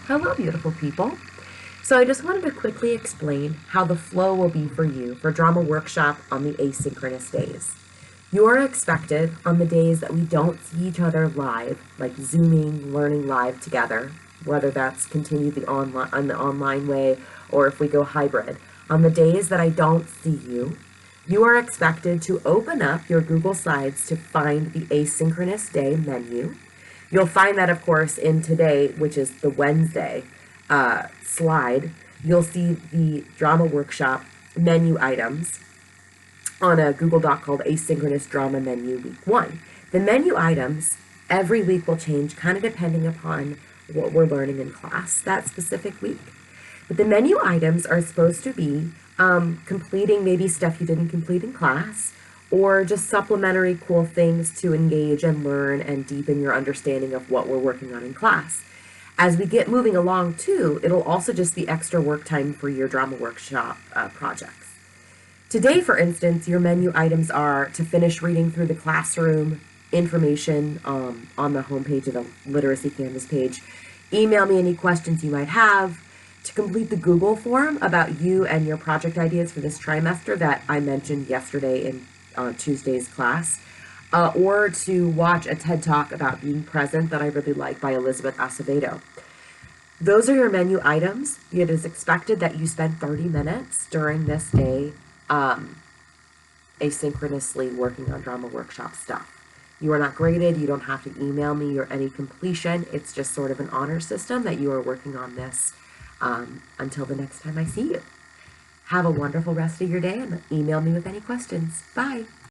Hello, beautiful people. So I just wanted to quickly explain how the flow will be for you for drama workshop on the asynchronous days. You are expected on the days that we don't see each other live, like Zooming, learning live together, whether that's continue the online way or if we go hybrid. On the days that I don't see you, you are expected to open up your Google Slides to find the asynchronous day menu. You'll find that, of course, in today, which is the Wednesday slide, you'll see the drama workshop menu items on a Google Doc called Asynchronous Drama Menu Week 1. The menu items every week will change kind of depending upon what we're learning in class that specific week. But the menu items are supposed to be completing maybe stuff you didn't complete in class, or just supplementary cool things to engage and learn and deepen your understanding of what we're working on in class. As we get moving along too, it'll also just be extra work time for your drama workshop projects. Today, for instance, your menu items are to finish reading through the classroom information on the homepage of the Literacy Canvas page, email me any questions you might have, to complete the Google form about you and your project ideas for this trimester that I mentioned yesterday in Tuesday's class, or to watch a TED Talk about being present that I really like by Elizabeth Acevedo. Those are your menu items. It is expected that you spend 30 minutes during this day asynchronously working on drama workshop stuff. You are not graded. You don't have to email me or any completion. It's just sort of an honor system that you are working on this until the next time I see you. Have a wonderful rest of your day and email me with any questions. Bye.